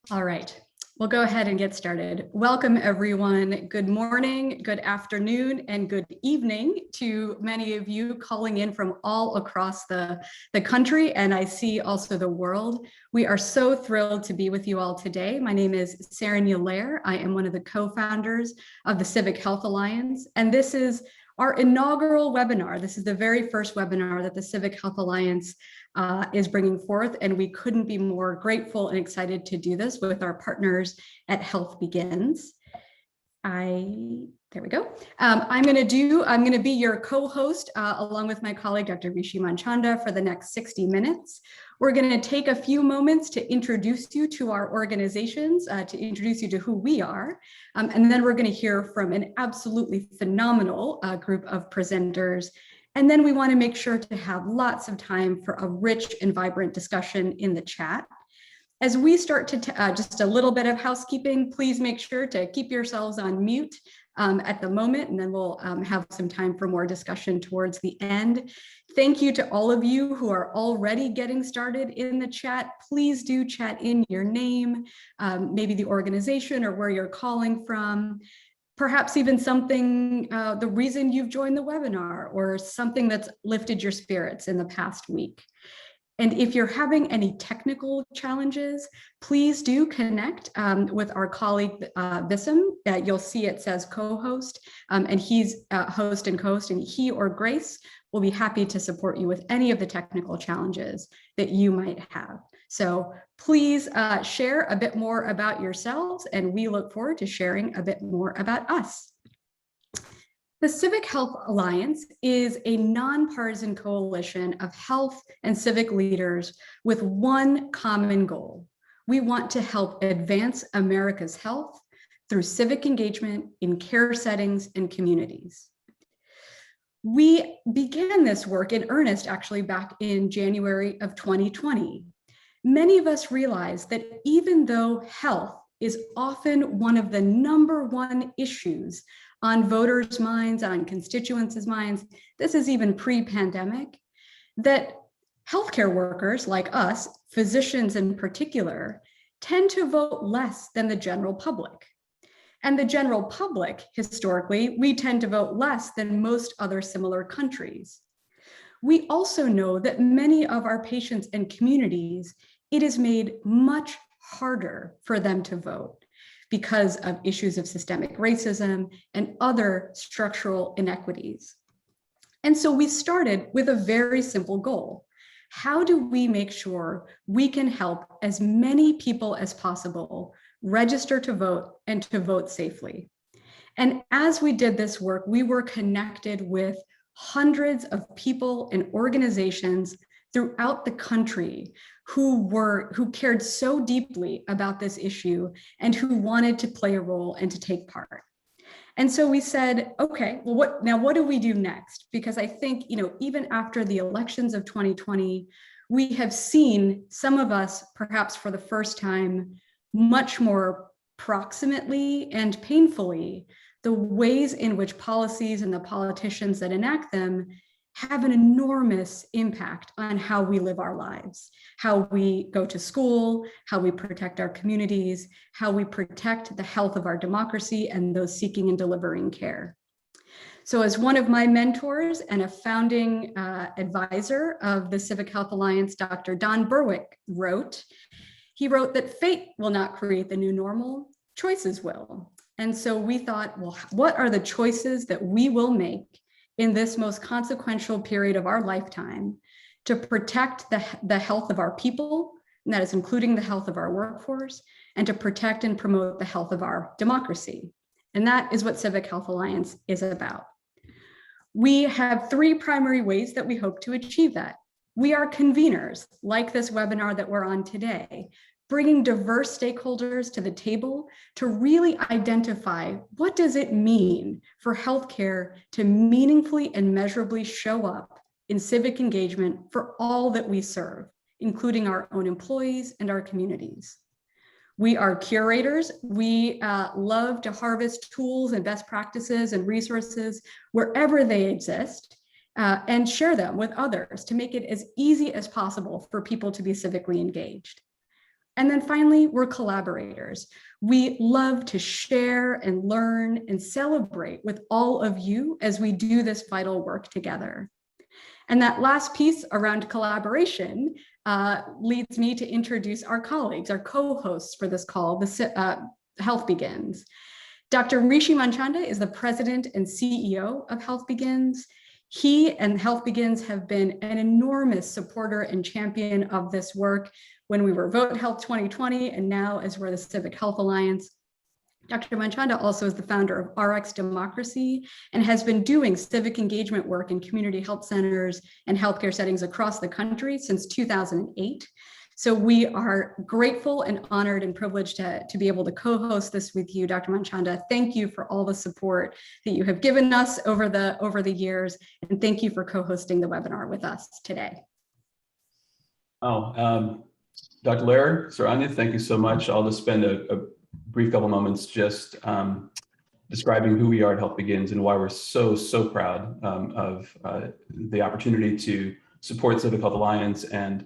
All right, we'll go ahead and get started. Welcome, everyone. Good morning, good afternoon, and good evening to many of you calling in from all across the country, and I see also the world. We are so thrilled to be with you all today. My name is Sarah Lair. I am one of the co-founders of the Civic Health Alliance, and this is our inaugural webinar. This is the very first webinar that the Civic Health Alliance is bringing forth, and we couldn't be more grateful and excited to do this with our partners at HealthBegins. There we go. I'm going to be your co-host along with my colleague, Dr. Rishi Manchanda, for the next 60 minutes. We're going to take a few moments to introduce you to our organizations, to introduce you to who we are, and then we're going to hear from an absolutely phenomenal group of presenters. And then we want to make sure to have lots of time for a rich and vibrant discussion in the chat. As we start to, just a little bit of housekeeping, please make sure to keep yourselves on mute at the moment, and then we'll have some time for more discussion towards the end. Thank you to all of you who are already getting started in the chat. Please do chat in your name, maybe the organization or where you're calling from. Perhaps even something, the reason you've joined the webinar, or something that's lifted your spirits in the past week. And if you're having any technical challenges, please do connect with our colleague, Bissam. You'll see it says co-host, and he's host and co-host, and he or Grace will be happy to support you with any of the technical challenges that you might have. So please share a bit more about yourselves, and we look forward to sharing a bit more about us. The Civic Health Alliance is a nonpartisan coalition of health and civic leaders with one common goal. We want to help advance America's health through civic engagement in care settings and communities. We began this work in earnest actually back in January of 2020. Many of us realize that even though health is often one of the #1 issues on voters' minds, on constituents' minds, this is even pre-pandemic, that healthcare workers like us, physicians in particular, tend to vote less than the general public. And the general public, historically, we tend to vote less than most other similar countries. We also know that many of our patients and communities, it is made much harder for them to vote because of issues of systemic racism and other structural inequities. And so we started with a very simple goal. How do we make sure we can help as many people as possible register to vote and to vote safely? And as we did this work, we were connected with hundreds of people and organizations throughout the country who cared so deeply about this issue and who wanted to play a role and to take part. And so we said, okay, well, what do we do next? Because I think, even after the elections of 2020, we have seen some of us, perhaps for the first time, much more proximately and painfully, the ways in which policies and the politicians that enact them have an enormous impact on how we live our lives, how we go to school, how we protect our communities, how we protect the health of our democracy and those seeking and delivering care. So as one of my mentors and a founding advisor of the Civic Health Alliance, Dr. Don Berwick wrote that fate will not create the new normal, choices will. And so we thought, well, what are the choices that we will make in this most consequential period of our lifetime to protect the health of our people, and that is including the health of our workforce, and to protect and promote the health of our democracy. And that is what Civic Health Alliance is about. We have 3 primary ways that we hope to achieve that. We are conveners, like this webinar that we're on today, bringing diverse stakeholders to the table to really identify what does it mean for healthcare to meaningfully and measurably show up in civic engagement for all that we serve, including our own employees and our communities. We are curators. We love to harvest tools and best practices and resources wherever they exist and share them with others to make it as easy as possible for people to be civically engaged. And then finally, we're collaborators. We love to share and learn and celebrate with all of you as we do this vital work together. And that last piece around collaboration leads me to introduce our colleagues, our co-hosts for this call, the Health Begins. Dr. Rishi Manchanda is the president and CEO of Health Begins. He and Health Begins have been an enormous supporter and champion of this work when we were Vote Health 2020 and now as we're the Civic Health Alliance. Dr. Manchanda also is the founder of RX Democracy and has been doing civic engagement work in community health centers and healthcare settings across the country since 2008. So we are grateful and honored and privileged to be able to co-host this with you, Dr. Manchanda. Thank you for all the support that you have given us over the years, and thank you for co-hosting the webinar with us today. Dr. Lair, Sir Anya, thank you so much. I'll just spend a brief couple moments just describing who we are at Health Begins and why we're so proud of the opportunity to support Civic Health Alliance and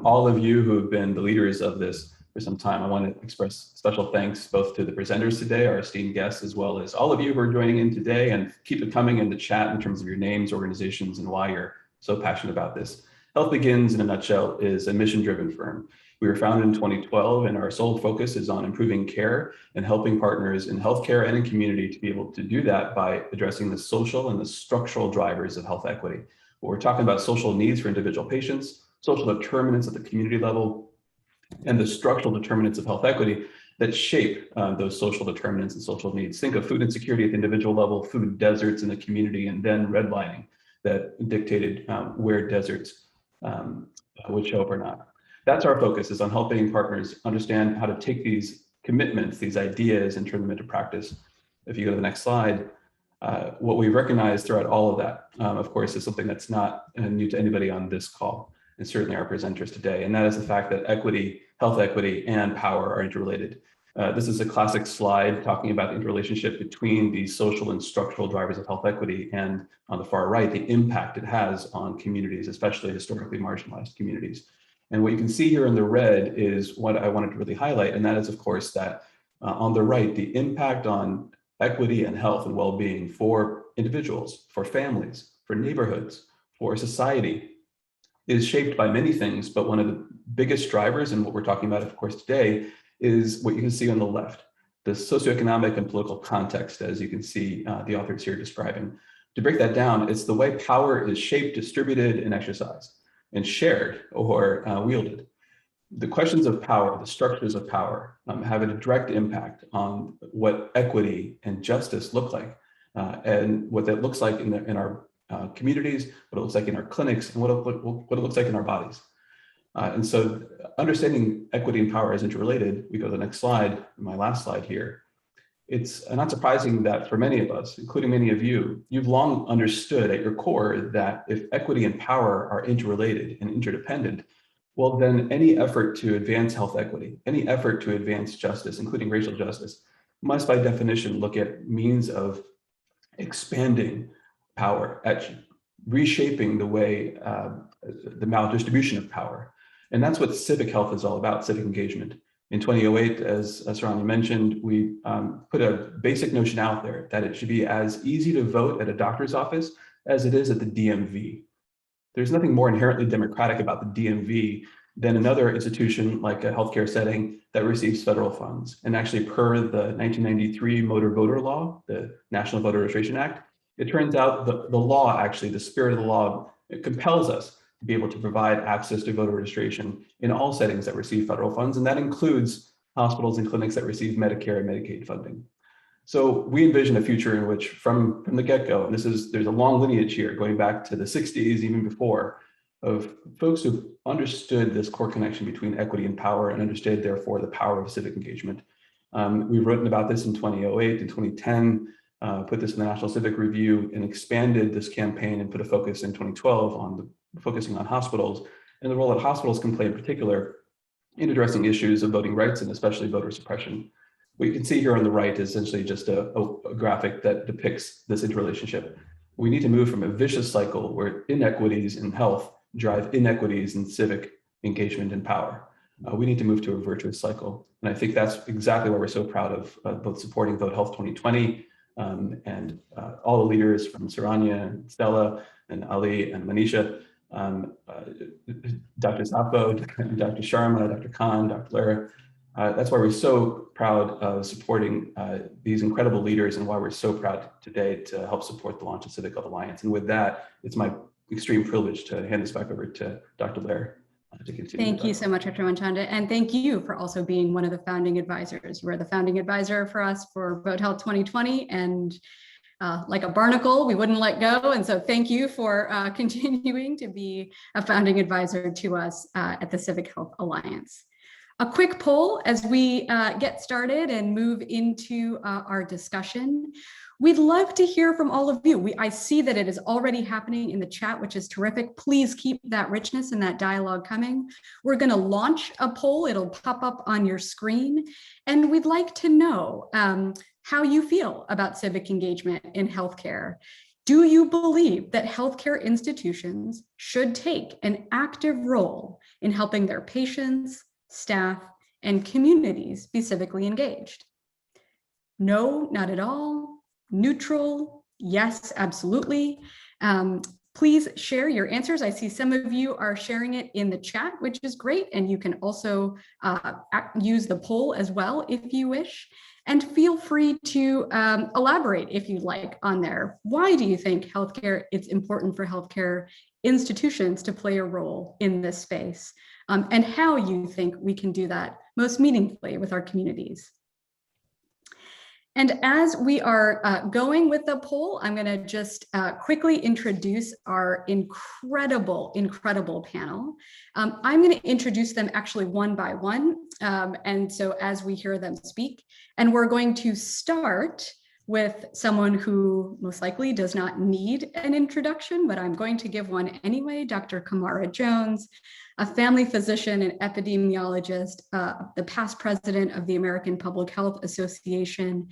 all of you who have been the leaders of this for some time. I want to express special thanks both to the presenters today, our esteemed guests, as well as all of you who are joining in today, and keep it coming in the chat in terms of your names, organizations, and why you're so passionate about this. Health Begins, in a nutshell, is a mission-driven firm. We were founded in 2012, and our sole focus is on improving care and helping partners in healthcare and in community to be able to do that by addressing the social and the structural drivers of health equity. We're talking about social needs for individual patients, social determinants at the community level, and the structural determinants of health equity that shape those social determinants and social needs. Think of food insecurity at the individual level, food deserts in the community, and then redlining that dictated where deserts would show up or not. That's our focus, is on helping partners understand how to take these commitments, these ideas, and turn them into practice. If you go to the next slide, what we recognize throughout all of that, of course, is something that's not new to anybody on this call, and certainly our presenters today, and that is the fact that equity, health equity, and power are interrelated. This is a classic slide talking about the interrelationship between these social and structural drivers of health equity, and on the far right, the impact it has on communities, especially historically marginalized communities. And what you can see here in the red is what I wanted to really highlight, and that is, of course, that on the right, the impact on equity and health and well-being for individuals, for families, for neighborhoods, for society is shaped by many things, but one of the biggest drivers, and what we're talking about, of course, today, is what you can see on the left, the socioeconomic and political context, as you can see the authors here describing. To break that down, it's the way power is shaped, distributed, and exercised, and shared or wielded. The questions of power, the structures of power, have a direct impact on what equity and justice look like, and what that looks like in our communities, what it looks like in our clinics, and what it looks like in our bodies. And so understanding equity and power as interrelated, we go to the next slide, my last slide here. It's not surprising that for many of us, including many of you, you've long understood at your core that if equity and power are interrelated and interdependent, well, then any effort to advance health equity, any effort to advance justice, including racial justice, must by definition look at means of expanding power, at reshaping the way, the maldistribution of power. And that's what civic health is all about, civic engagement. In 2008, as Saranya mentioned, we put a basic notion out there that it should be as easy to vote at a doctor's office as it is at the DMV. There's nothing more inherently democratic about the DMV than another institution like a healthcare setting that receives federal funds. And actually, per the 1993 Motor Voter Law, the National Voter Registration Act, it turns out the law, actually, the spirit of the law, it compels us to be able to provide access to voter registration in all settings that receive federal funds, and that includes hospitals and clinics that receive Medicare and Medicaid funding. So we envision a future in which from the get-go, and there's a long lineage here going back to the 60s, even before, of folks who've understood this core connection between equity and power and understood, therefore, the power of civic engagement. We've written about this in 2008 and 2010, put this in the National Civic Review, and expanded this campaign and put a focus in 2012 on focusing on hospitals and the role that hospitals can play in particular in addressing issues of voting rights and especially voter suppression. What you can see here on the right is essentially just a graphic that depicts this interrelationship. We need to move from a vicious cycle where inequities in health drive inequities in civic engagement and power. we need to move to a virtuous cycle. And I think that's exactly why we're so proud of both supporting Vote Health 2020 and all the leaders from Saranya, and Stella, and Ali, and Manisha, Dr. Safo, Dr. Sharma, Dr. Khan, Dr. Lara. That's why we're so proud of supporting these incredible leaders, and why we're so proud today to help support the launch of Civic Health Alliance. And with that, it's my extreme privilege to hand this back over to Dr. Lara to continue. Thank you so much, Dr. Manchanda. And thank you for also being one of the founding advisors. You are the founding advisor for us for Vote Health 2020. And like a barnacle, we wouldn't let go. And so thank you for continuing to be a founding advisor to us at the Civic Health Alliance. A quick poll as we get started and move into our discussion. We'd love to hear from all of you. I see that it is already happening in the chat, which is terrific. Please keep that richness and that dialogue coming. We're going to launch a poll. It'll pop up on your screen. And we'd like to know how you feel about civic engagement in healthcare. Do you believe that healthcare institutions should take an active role in helping their patients, staff, and communities be civically engaged? No, not at all. Neutral, yes, absolutely. Please share your answers. I see some of you are sharing it in the chat, which is great. And you can also use the poll as well if you wish. And feel free to elaborate if you'd like on there. Why do you think it's important for healthcare institutions to play a role in this space? And how you think we can do that most meaningfully with our communities. And as we are going with the poll, I'm going to just quickly introduce our incredible panel. I'm going to introduce them actually one by one. And so as we hear them speak, and we're going to start with someone who most likely does not need an introduction, but I'm going to give one anyway, Dr. Camara Jones, a family physician and epidemiologist, the past president of the American Public Health Association,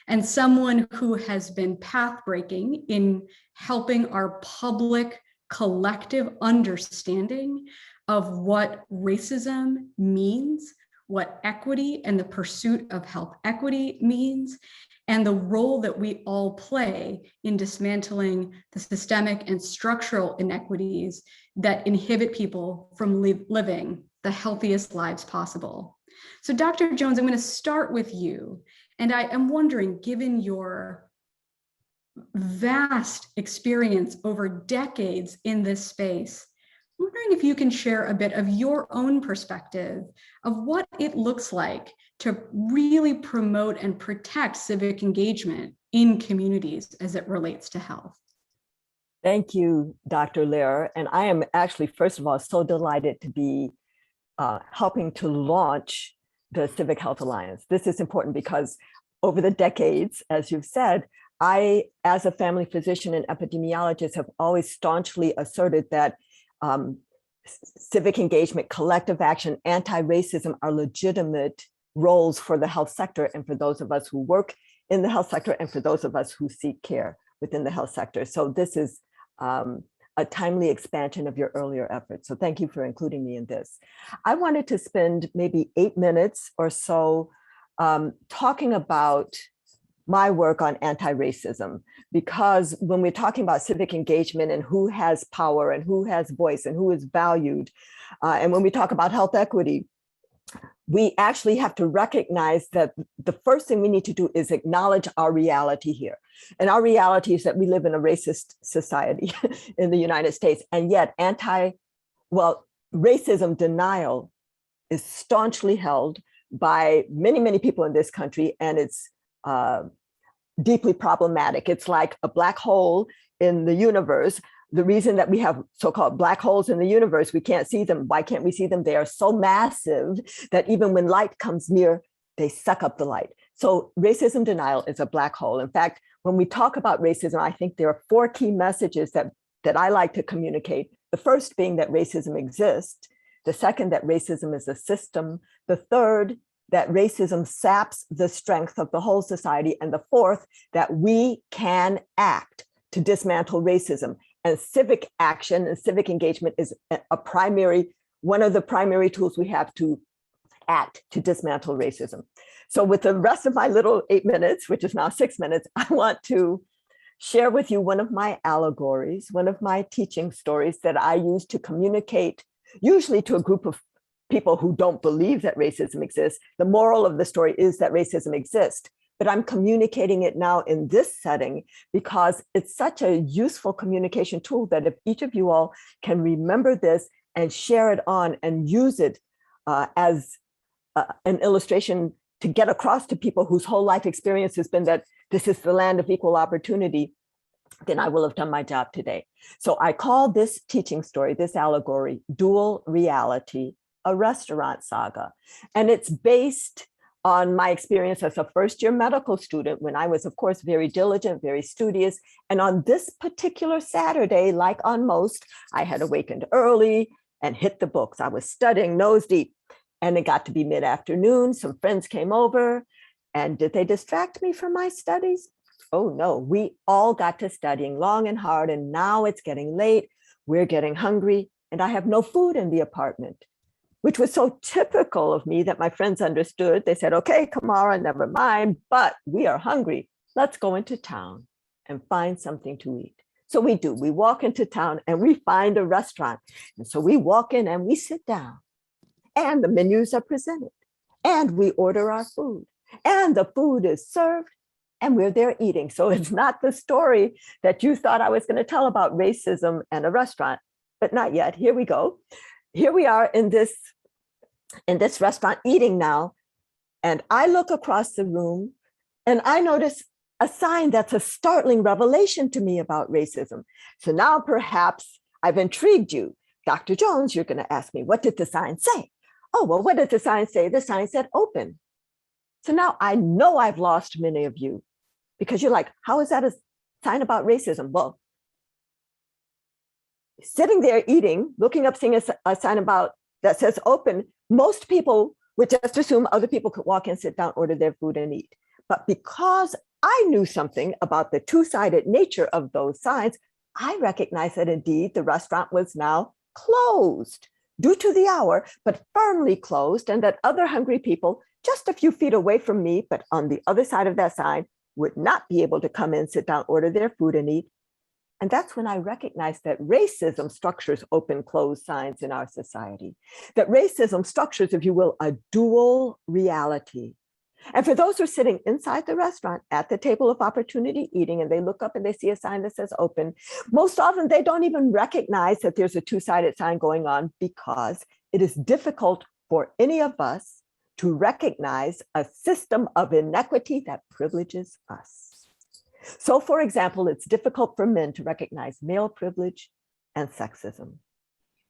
and someone who has been path-breaking in helping our public collective understanding of what racism means, what equity and the pursuit of health equity means, and the role that we all play in dismantling the systemic and structural inequities that inhibit people from living the healthiest lives possible. So Dr. Jones, I'm going to start with you. And I am wondering, given your vast experience over decades in this space, I'm wondering if you can share a bit of your own perspective of what it looks like to really promote and protect civic engagement in communities as it relates to health. Thank you, Dr. Lara. And I am actually, first of all, so delighted to be helping to launch the Civic Health Alliance. This is important because over the decades, as you've said, I, as a family physician and epidemiologist, have always staunchly asserted that civic engagement, collective action, anti-racism are legitimate roles for the health sector and for those of us who work in the health sector and for those of us who seek care within the health sector. So this is a timely expansion of your earlier efforts. So thank you for including me in this. I wanted to spend maybe 8 minutes or so talking about my work on anti-racism, because when we're talking about civic engagement and who has power and who has voice and who is valued, and when we talk about health equity, we actually have to recognize that the first thing we need to do is acknowledge our reality here. And our reality is that we live in a racist society in the United States, and yet racism denial is staunchly held by many, many people in this country, and it's deeply problematic. It's like a black hole in the universe. The reason that we have so-called black holes in the universe, we can't see them. Why can't we see them? They are so massive that even when light comes near, they suck up the light. So racism denial is a black hole. In fact, when we talk about racism, I think there are 4 key messages that I like to communicate. The first being that racism exists. The second, that racism is a system. The third, that racism saps the strength of the whole society. And the fourth, that we can act to dismantle racism. And civic action and civic engagement is one of the primary tools we have to act to dismantle racism. So with the rest of my little 8 minutes, which is now 6 minutes, I want to share with you one of my allegories, one of my teaching stories that I use to communicate, usually to a group of people who don't believe that racism exists. The moral of the story is that racism exists, but I'm communicating it now in this setting because it's such a useful communication tool that if each of you all can remember this and share it on and use it as an illustration to get across to people whose whole life experience has been that this is the land of equal opportunity, then I will have done my job today. So I call this teaching story, this allegory, Dual Reality, a restaurant saga. And it's based on my experience as a first-year medical student when I was, of course, very diligent, very studious. And on this particular Saturday, like on most, I had awakened early and hit the books. I was studying nose deep. And it got to be mid-afternoon. Some friends came over. And did they distract me from my studies? Oh, no. We all got to studying long and hard. And now it's getting late. We're getting hungry. And I have no food in the apartment, which was so typical of me that my friends understood. They said, okay, Kamara, never mind, but we are hungry. Let's go into town and find something to eat. So we do. We walk into town and we find a restaurant. And so we walk in and we sit down. And the menus are presented, and we order our food, and the food is served, and we're there eating. So it's not the story that you thought I was going to tell about racism and a restaurant, but not yet. Here we go. Here we are in this restaurant eating now, and I look across the room, and I notice a sign that's a startling revelation to me about racism. So now perhaps I've intrigued you. Dr. Jones, you're going to ask me, what did the sign say? Oh, well, what did the sign say? The sign said open. So now I know I've lost many of you because you're like, how is that a sign about racism? Well, sitting there eating, looking up, seeing a sign about that says open, most people would just assume other people could walk in, sit down, order their food and eat. But because I knew something about the two-sided nature of those signs, I recognized that indeed the restaurant was now closed due to the hour, but firmly closed, and that other hungry people just a few feet away from me, but on the other side of that sign, would not be able to come in, sit down, order their food and eat. And that's when I recognized that racism structures open, closed signs in our society, that racism structures, if you will, a dual reality. And for those who are sitting inside the restaurant at the table of opportunity eating, and they look up and they see a sign that says open, most often they don't even recognize that there's a two-sided sign going on because it is difficult for any of us to recognize a system of inequity that privileges us. So for example, it's difficult for men to recognize male privilege and sexism.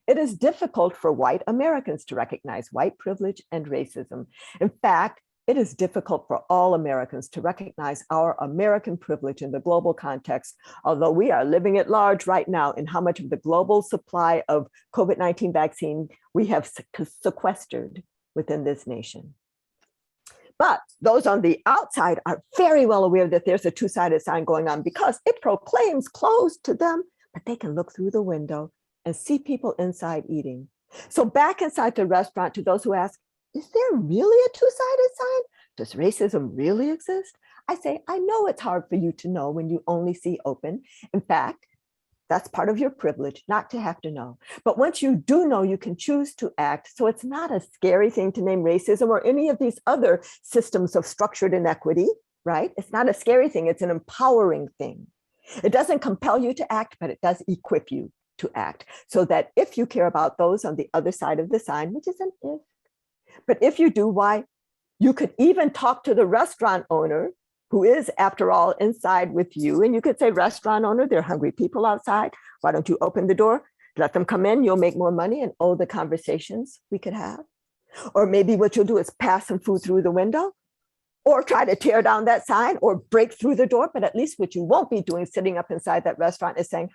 It is difficult for white Americans to recognize white privilege and racism. In fact, it is difficult for all Americans to recognize our American privilege in the global context, although we are living at large right now in how much of the global supply of COVID-19 vaccine we have sequestered within this nation. But those on the outside are very well aware that there's a two-sided sign going on because it proclaims closed to them, but they can look through the window and see people inside eating. So back inside the restaurant, to those who ask, is there really a two-sided sign? Does racism really exist? I say, I know it's hard for you to know when you only see open. In fact, that's part of your privilege, not to have to know. But once you do know, you can choose to act. So it's not a scary thing to name racism or any of these other systems of structured inequity, right? It's not a scary thing. It's an empowering thing. It doesn't compel you to act, but it does equip you to act so that if you care about those on the other side of the sign, which is an if, but if you do, why, you could even talk to the restaurant owner who is, after all, inside with you. And you could say, restaurant owner, there are hungry people outside. Why don't you open the door, let them come in, you'll make more money, and oh, the conversations we could have. Or maybe what you'll do is pass some food through the window or try to tear down that sign or break through the door. But at least what you won't be doing sitting up inside that restaurant is saying,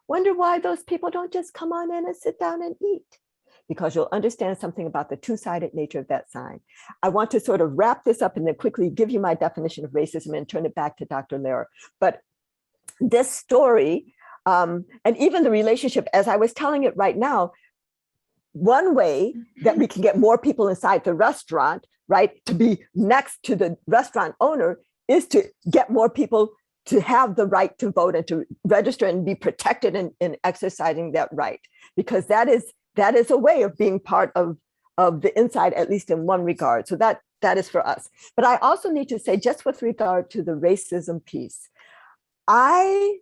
wonder why those people don't just come on in and sit down and eat. Because you'll understand something about the two-sided nature of that sign. I want to sort of wrap this up and then quickly give you my definition of racism and turn it back to Dr. Lehrer. But this story, and even the relationship, as I was telling it right now, one way that we can get more people inside the restaurant, right, to be next to the restaurant owner, is to get more people to have the right to vote and to register and be protected in exercising that right, because that is a way of being part of the inside, at least in one regard. So that is for us. But I also need to say, just with regard to the racism piece, I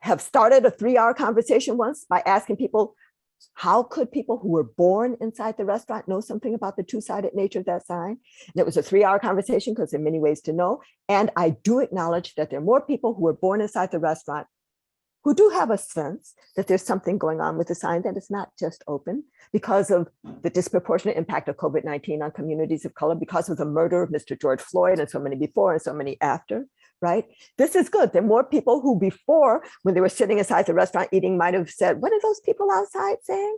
have started a 3-hour conversation once by asking people, how could people who were born inside the restaurant know something about the two-sided nature of that sign? And it was a 3-hour conversation because there are many ways to know. And I do acknowledge that there are more people who were born inside the restaurant who do have a sense that there's something going on with the sign, that it's not just open, because of the disproportionate impact of COVID-19 on communities of color, because of the murder of Mr. George Floyd and so many before and so many after, right? This is good. There are more people who before, when they were sitting inside the restaurant eating, might have said, what are those people outside saying?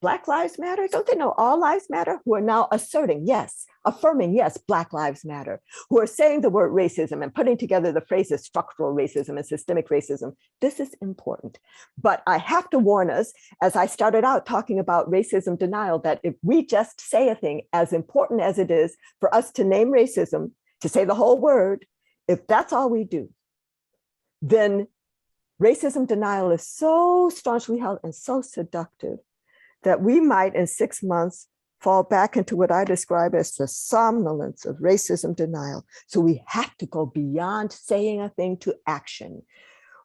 Black lives matter? Don't they know all lives matter? Who are now asserting, yes, affirming, yes, Black lives matter, who are saying the word racism and putting together the phrases structural racism and systemic racism. This is important. But I have to warn us, as I started out talking about racism denial, that if we just say a thing, as important as it is for us to name racism, to say the whole word, if that's all we do, then racism denial is so staunchly held and so seductive that we might in 6 months fall back into what I describe as the somnolence of racism denial. So we have to go beyond saying a thing to action.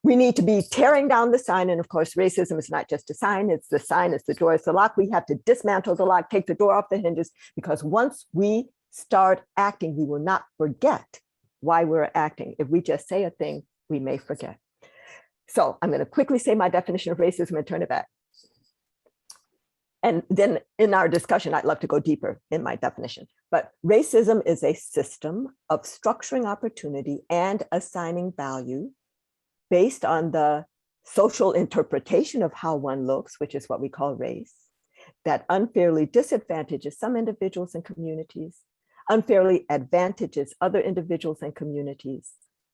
We need to be tearing down the sign. And of course, racism is not just a sign, it's the sign, it's the door, it's the lock. We have to dismantle the lock, take the door off the hinges, because once we start acting, we will not forget why we're acting. If we just say a thing, we may forget. So I'm going to quickly say my definition of racism and turn it back. And then in our discussion, I'd love to go deeper in my definition. But racism is a system of structuring opportunity and assigning value based on the social interpretation of how one looks, which is what we call race, that unfairly disadvantages some individuals and communities, unfairly advantages other individuals and communities,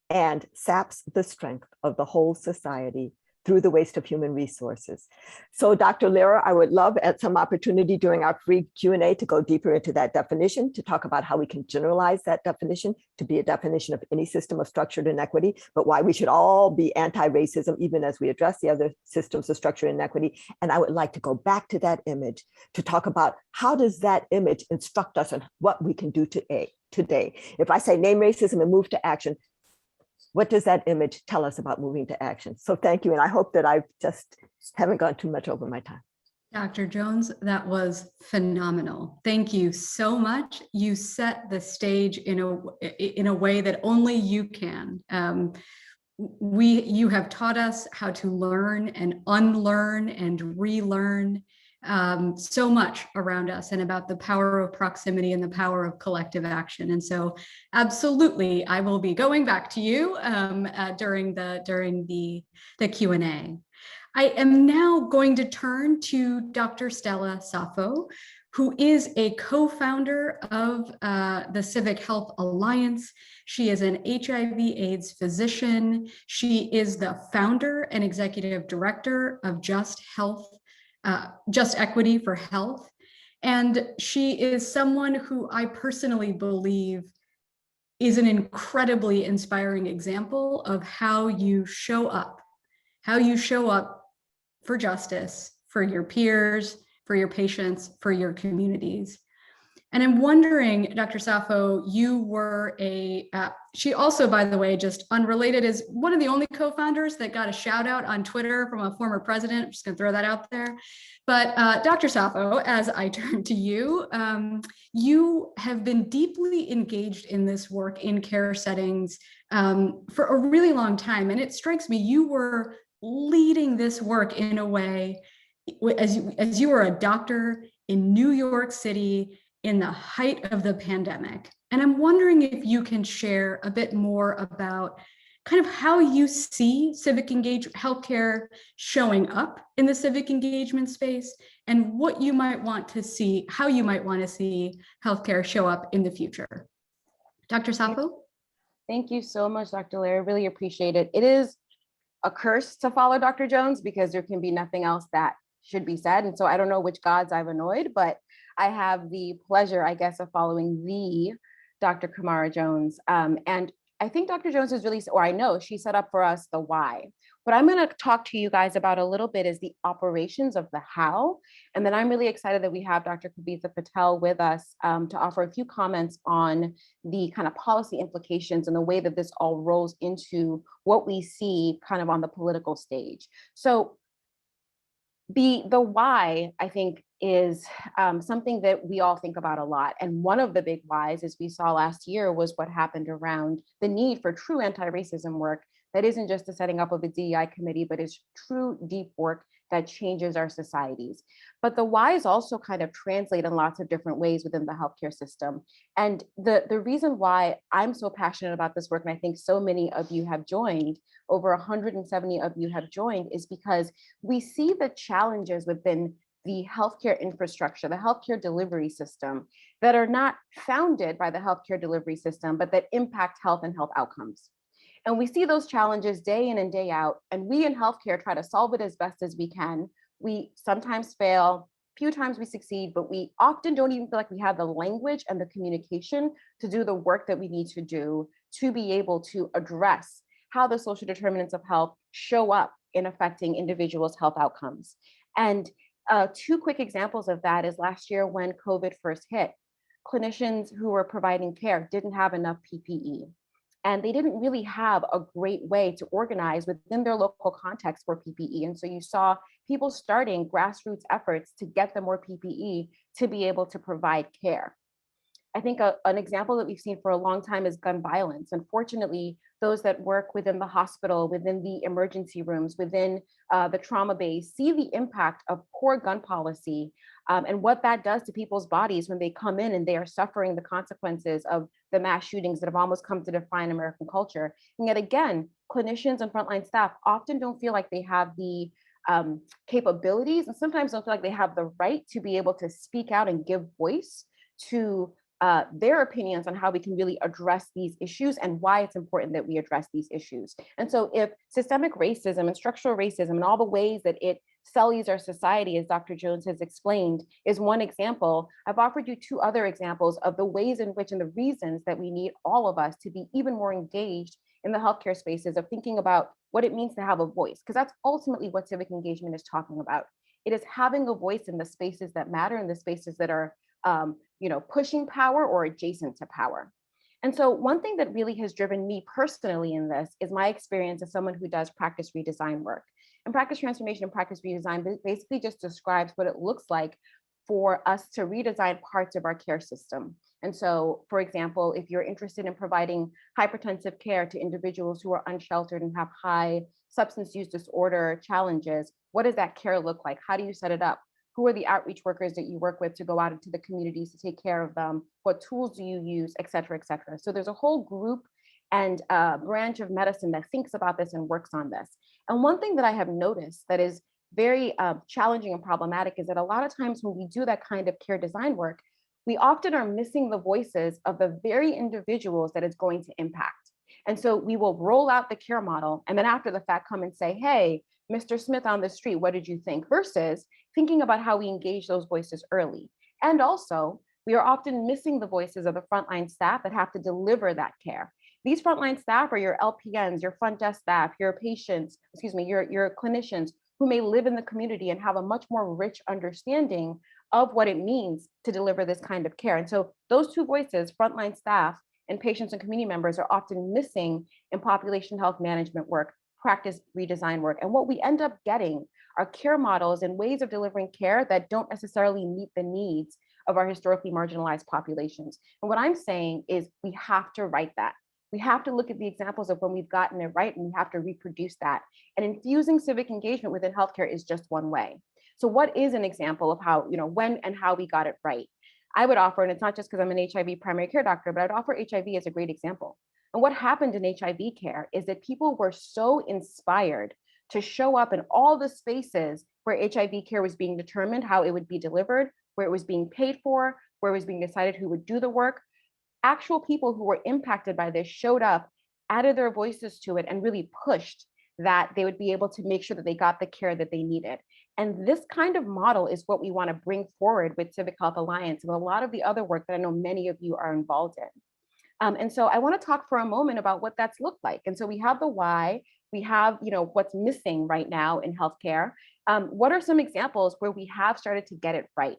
and saps the strength of the whole society through the waste of human resources. So Dr. Lehrer, I would love at some opportunity during our free Q&A to go deeper into that definition, to talk about how we can generalize that definition to be a definition of any system of structured inequity, but why we should all be anti-racism even as we address the other systems of structured inequity. And I would like to go back to that image to talk about how does that image instruct us on what we can do today. If I say name racism and move to action, what does that image tell us about moving to action? So thank you. And I hope that I just haven't gone too much over my time. Dr. Jones, that was phenomenal. Thank you so much. You set the stage in a way that only you can. You have taught us how to learn and unlearn and relearn so much around us and about the power of proximity and the power of collective action. And so absolutely, I will be going back to you during the Q&A. I am now going to turn to Dr. Stella Sappho, who is a co-founder of the Civic Health Alliance. She is an HIV/AIDS physician. She is the founder and executive director of Just Equity for Health. And she is someone who I personally believe is an incredibly inspiring example of how you show up for justice, for your peers, for your patients, for your communities. And I'm wondering, Dr. Safo, you were she also, by the way, just unrelated, is one of the only co-founders that got a shout out on Twitter from a former president. I'm just gonna throw that out there. But Dr. Safo, as I turn to you, you have been deeply engaged in this work in care settings for a really long time. And it strikes me, you were leading this work in a way, as you were a doctor in New York City, in the height of the pandemic. And I'm wondering if you can share a bit more about kind of how you see civic healthcare showing up in the civic engagement space, and what you might want to see, how you might want to see healthcare show up in the future. Dr. Sappho? Thank you so much, Dr. Lehrer. I really appreciate it. It is a curse to follow Dr. Jones because there can be nothing else that should be said. And so I don't know which gods I've annoyed, but I have the pleasure, I guess, of following the Dr. Camara Jones. And I think Dr. Jones is really, or I know she set up for us the why. What I'm going to talk to you guys about a little bit is the operations of the how. And then I'm really excited that we have Dr. Kavitha Patel with us to offer a few comments on the kind of policy implications and the way that this all rolls into what we see kind of on the political stage. So the why, I think, is something that we all think about a lot. And one of the big whys, as we saw last year, was what happened around the need for true anti-racism work that isn't just the setting up of a DEI committee, but is true deep work that changes our societies. But the whys also kind of translate in lots of different ways within the healthcare system. And the reason why I'm so passionate about this work, and I think so many of you have joined, over 170 of you have joined, is because we see the challenges within the healthcare infrastructure, the healthcare delivery system, that are not founded by the healthcare delivery system, but that impact health and health outcomes. And we see those challenges day in and day out, and we in healthcare try to solve it as best as we can. We sometimes fail, few times we succeed, but we often don't even feel like we have the language and the communication to do the work that we need to do to be able to address how the social determinants of health show up in affecting individuals' health outcomes. And two quick examples of that is last year when COVID first hit, clinicians who were providing care didn't have enough PPE. And they didn't really have a great way to organize within their local context for PPE. And so you saw people starting grassroots efforts to get them more PPE to be able to provide care. I think an example that we've seen for a long time is gun violence. Unfortunately, those that work within the hospital, within the emergency rooms, within the trauma base, see the impact of poor gun policy and what that does to people's bodies when they come in and they are suffering the consequences of the mass shootings that have almost come to define American culture. And yet again, clinicians and frontline staff often don't feel like they have the capabilities, and sometimes don't feel like they have the right to be able to speak out and give voice to their opinions on how we can really address these issues and why it's important that we address these issues. And so if systemic racism and structural racism and all the ways that it sullies our society, as Dr. Jones has explained, is one example, I've offered you two other examples of the ways in which and the reasons that we need all of us to be even more engaged in the healthcare spaces of thinking about what it means to have a voice, because that's ultimately what civic engagement is talking about. It is having a voice in the spaces that matter, in the spaces that are pushing power or adjacent to power. And so one thing that really has driven me personally in this is my experience as someone who does practice redesign work. And practice transformation and practice redesign basically just describes what it looks like for us to redesign parts of our care system. And so, for example, if you're interested in providing hypertensive care to individuals who are unsheltered and have high substance use disorder challenges, what does that care look like? How do you set it up? Who are the outreach workers that you work with to go out into the communities to take care of them? What tools do you use, et cetera, et cetera. So there's a whole group and branch of medicine that thinks about this and works on this. And one thing that I have noticed that is very challenging and problematic is that a lot of times when we do that kind of care design work, we often are missing the voices of the very individuals that it's going to impact. And so we will roll out the care model and then after the fact come and say, hey, Mr. Smith on the street, what did you think? Versus thinking about how we engage those voices early. And also, we are often missing the voices of the frontline staff that have to deliver that care. These frontline staff are your LPNs, your front desk staff, your patients, your clinicians who may live in the community and have a much more rich understanding of what it means to deliver this kind of care. And so those two voices, frontline staff and patients and community members, are often missing in population health management work, practice redesign work. And what we end up getting are care models and ways of delivering care that don't necessarily meet the needs of our historically marginalized populations. And what I'm saying is we have to write that. We have to look at the examples of when we've gotten it right, and we have to reproduce that. And infusing civic engagement within healthcare is just one way. So what is an example of how, when and how we got it right? I would offer, and it's not just because I'm an HIV primary care doctor, but I'd offer HIV as a great example. And what happened in HIV care is that people were so inspired to show up in all the spaces where HIV care was being determined, how it would be delivered, where it was being paid for, where it was being decided who would do the work. Actual people who were impacted by this showed up, added their voices to it, and really pushed that they would be able to make sure that they got the care that they needed. And this kind of model is what we want to bring forward with Civic Health Alliance and a lot of the other work that I know many of you are involved in. And so I want to talk for a moment about what that's looked like. And so we have the why, we have, what's missing right now in healthcare. What are some examples where we have started to get it right?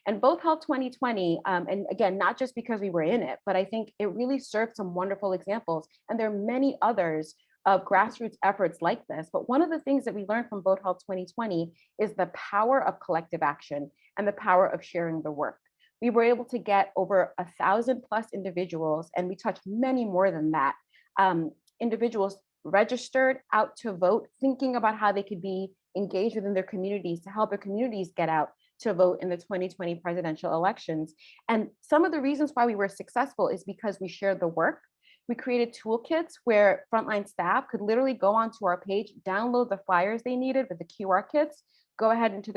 And both Health 2020, and again, not just because we were in it, but I think it really served some wonderful examples. And there are many others of grassroots efforts like this. But one of the things that we learned from both Health 2020 is the power of collective action and the power of sharing the work. We were able to get over 1,000+ individuals, and we touched many more than that, individuals registered out to vote, thinking about how they could be engaged within their communities to help their communities get out to vote in the 2020 presidential elections. And some of the reasons why we were successful is because we shared the work. We created toolkits where frontline staff could literally go onto our page, download the flyers they needed with the QR kits, go ahead into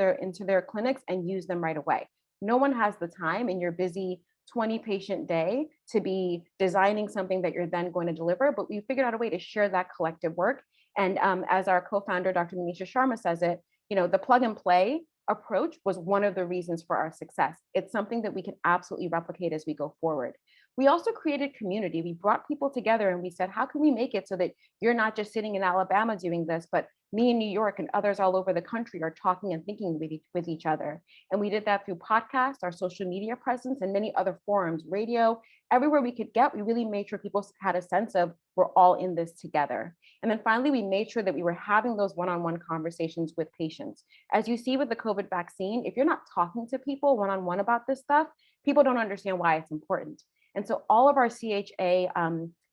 their clinics and use them right away. No one has the time in your busy 20-patient day to be designing something that you're then going to deliver, but we figured out a way to share that collective work. And as our co-founder, Dr. Manisha Sharma says it, the plug and play approach was one of the reasons for our success. It's something that we can absolutely replicate as we go forward. We also created community. We brought people together and we said, how can we make it so that you're not just sitting in Alabama doing this, but me in New York and others all over the country are talking and thinking with each other. And we did that through podcasts, our social media presence, and many other forums, radio, everywhere we could get. We really made sure people had a sense of we're all in this together. And then finally, we made sure that we were having those one-on-one conversations with patients. As you see with the COVID vaccine, if you're not talking to people one-on-one about this stuff, people don't understand why it's important. And so all of our CHA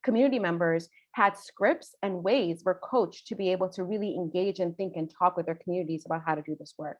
community members had scripts and ways we're coached to be able to really engage and think and talk with their communities about how to do this work.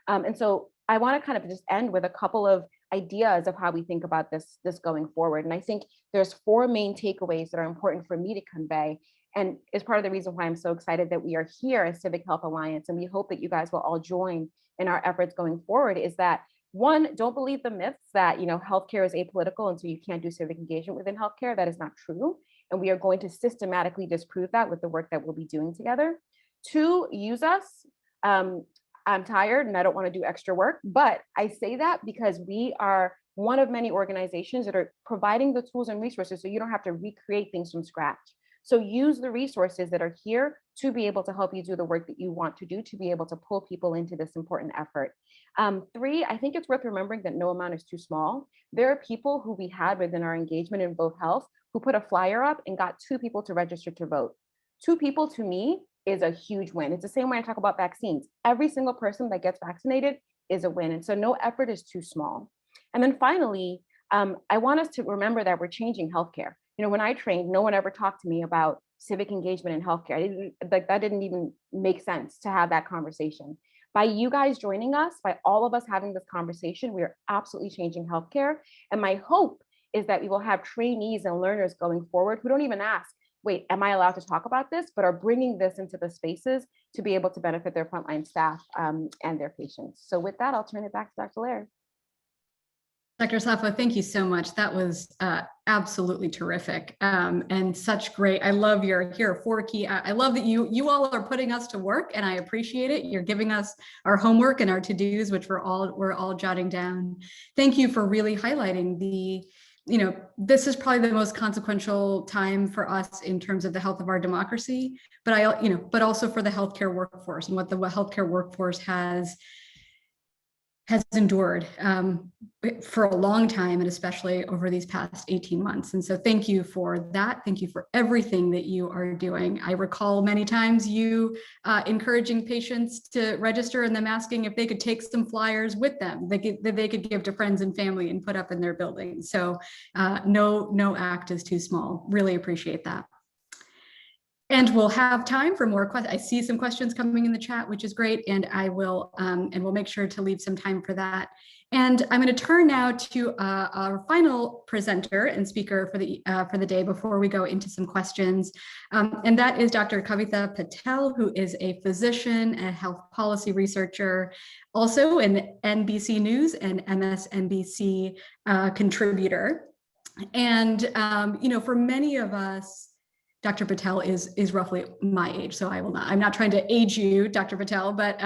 And so I want to kind of just end with a couple of ideas of how we think about this going forward. And I think there's 4 main takeaways that are important for me to convey. And is part of the reason why I'm so excited that we are here as Civic Health Alliance. And we hope that you guys will all join in our efforts going forward is that 1, don't believe the myths that, healthcare is apolitical and so you can't do civic engagement within healthcare. That is not true. And we are going to systematically disprove that with the work that we'll be doing together. 2, use us. I'm tired and I don't want to do extra work, but I say that because we are one of many organizations that are providing the tools and resources so you don't have to recreate things from scratch. So use the resources that are here to be able to help you do the work that you want to do, to be able to pull people into this important effort. 3, I think it's worth remembering that no amount is too small. There are people who we had within our engagement in both health who put a flyer up and got 2 people to register to vote. 2 people to me is a huge win. It's the same way I talk about vaccines. Every single person that gets vaccinated is a win. And so no effort is too small. And then finally, I want us to remember that we're changing healthcare. When I trained, no one ever talked to me about civic engagement in healthcare. That didn't even make sense to have that conversation. By you guys joining us, by all of us having this conversation, we are absolutely changing healthcare. And my hope is that we will have trainees and learners going forward who don't even ask, wait, am I allowed to talk about this? But are bringing this into the spaces to be able to benefit their frontline staff and their patients. So with that, I'll turn it back to Dr. Laird. Dr. Sappho, thank you so much. That was absolutely terrific and such great. I love your here are 4 key. I love that you all are putting us to work, and I appreciate it. You're giving us our homework and our to-dos, which we're all jotting down. Thank you for really highlighting the. This is probably the most consequential time for us in terms of the health of our democracy, but but also for the healthcare workforce and what the healthcare workforce has endured for a long time, and especially over these past 18 months. And so thank you for that. Thank you for everything that you are doing. I recall many times you encouraging patients to register and them asking if they could take some flyers with them that they could give to friends and family and put up in their building. So no act is too small. Really appreciate that. And we'll have time for more questions. I see some questions coming in the chat, which is great. And we'll make sure to leave some time for that. And I'm going to turn now to our final presenter and speaker for the day before we go into some questions. And that is Dr. Kavitha Patel, who is a physician and health policy researcher, also an NBC News and MSNBC contributor. And, for many of us, Dr. Patel is roughly my age, so I'm not trying to age you, Dr. Patel, but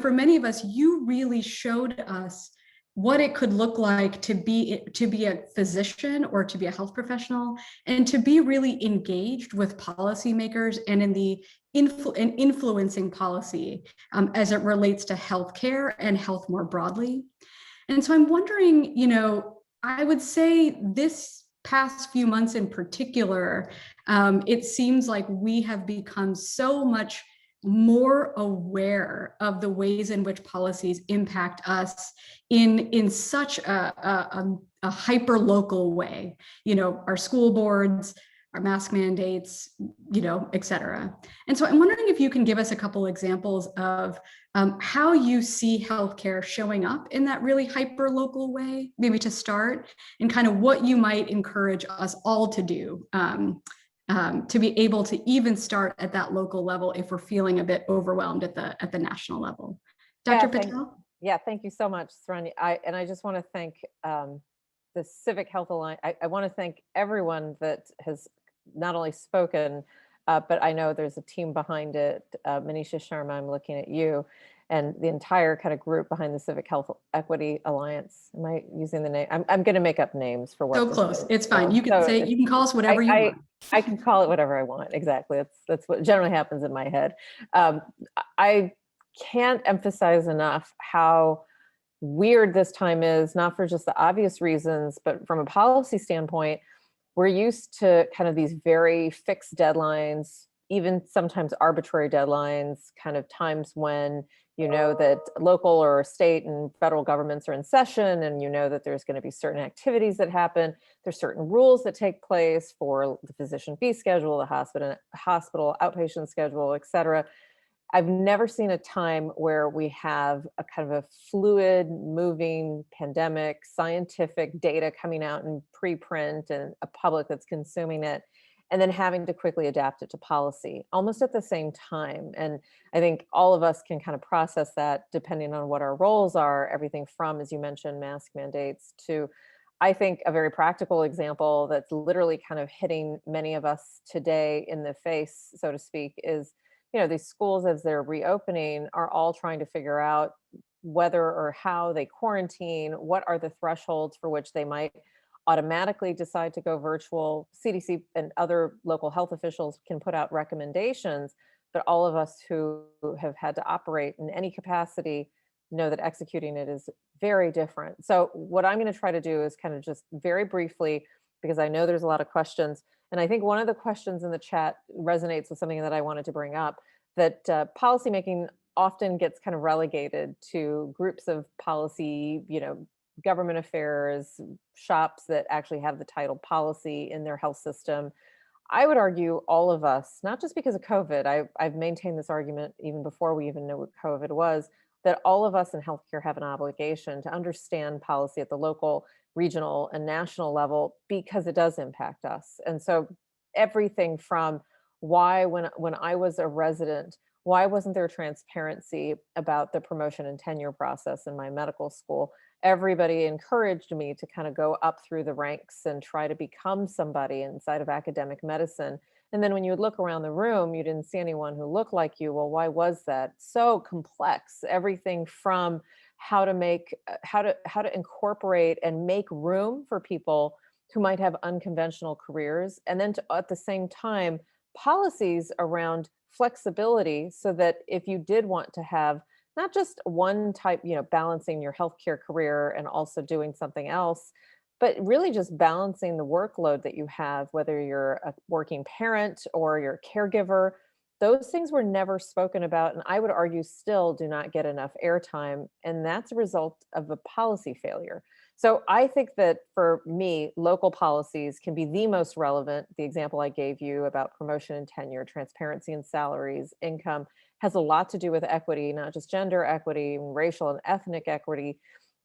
for many of us, you really showed us what it could look like to be a physician or to be a health professional, and to be really engaged with policymakers and in the influencing policy as it relates to healthcare and health more broadly. And so I'm wondering, I would say this past few months in particular, it seems like we have become so much more aware of the ways in which policies impact us in such a hyper local way. Our school boards, our mask mandates, et cetera. And so I'm wondering if you can give us a couple examples of how you see healthcare showing up in that really hyper local way, maybe to start, and kind of what you might encourage us all to do to be able to even start at that local level if we're feeling a bit overwhelmed at the national level. Dr. Patel? Thank you so much, Saranya. I just want to thank the Civic Health Alliance. I want to thank everyone that has not only spoken, but I know there's a team behind it. Manisha Sharma, I'm looking at you, and the entire kind of group behind the Civic Health Equity Alliance. Am I using the name? I'm going to make up names for what. So close. It's fine. You can call us whatever you want. I can call it whatever I want. Exactly. That's what generally happens in my head. I can't emphasize enough how weird this time is, not for just the obvious reasons, but from a policy standpoint. We're used to kind of these very fixed deadlines, even sometimes arbitrary deadlines, kind of times when that local or state and federal governments are in session, and that there's going to be certain activities that happen. There's certain rules that take place for the physician fee schedule, the hospital outpatient schedule, et cetera. I've never seen a time where we have a kind of a fluid, moving pandemic, scientific data coming out in preprint and a public that's consuming it, and then having to quickly adapt it to policy almost at the same time. And I think all of us can kind of process that depending on what our roles are, everything from, as you mentioned, mask mandates to, I think, a very practical example that's literally kind of hitting many of us today in the face, so to speak, is these schools, as they're reopening, are all trying to figure out whether or how they quarantine, what are the thresholds for which they might automatically decide to go virtual. CDC and other local health officials can put out recommendations, but all of us who have had to operate in any capacity know that executing it is very different. So what I'm going to try to do is kind of just very briefly, because I know there's a lot of questions. And I think one of the questions in the chat resonates with something that I wanted to bring up, that policymaking often gets kind of relegated to groups of policy, government affairs, shops that actually have the title policy in their health system. I would argue all of us, not just because of COVID, I've maintained this argument even before we even knew what COVID was, that all of us in healthcare have an obligation to understand policy at the local, regional, and national level, because it does impact us. And so everything from why, when I was a resident, why wasn't there transparency about the promotion and tenure process in my medical school? Everybody encouraged me to kind of go up through the ranks and try to become somebody inside of academic medicine. And then when you would look around the room, you didn't see anyone who looked like you. Well, why was that? So complex. Everything from how to incorporate and make room for people who might have unconventional careers, and then at the same time, policies around flexibility, so that if you did want to have not just one type, balancing your healthcare career and also doing something else, but really just balancing the workload that you have, whether you're a working parent or you're a caregiver, those things were never spoken about. And I would argue still do not get enough airtime. And that's a result of a policy failure. So I think that for me, local policies can be the most relevant. The example I gave you about promotion and tenure, transparency in salaries, income, has a lot to do with equity, not just gender equity, racial and ethnic equity,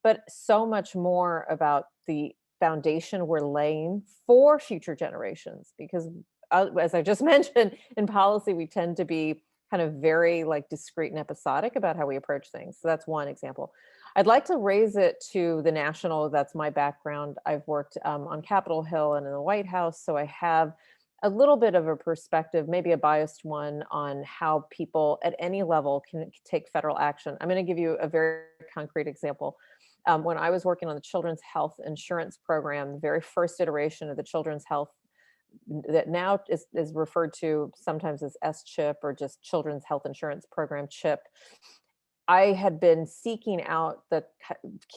but so much more about the foundation we're laying for future generations. Because as I just mentioned, in policy, we tend to be kind of very discrete and episodic about how we approach things. So that's one example. I'd like to raise it to the national. That's my background. I've worked on Capitol Hill and in the White House. So I have a little bit of a perspective, maybe a biased one, on how people at any level can take federal action. I'm going to give you a very concrete example. When I was working on the Children's Health Insurance Program, the very first iteration of the Children's Health, that now is referred to sometimes as S-CHIP or just Children's Health Insurance Program, CHIP. I had been seeking out the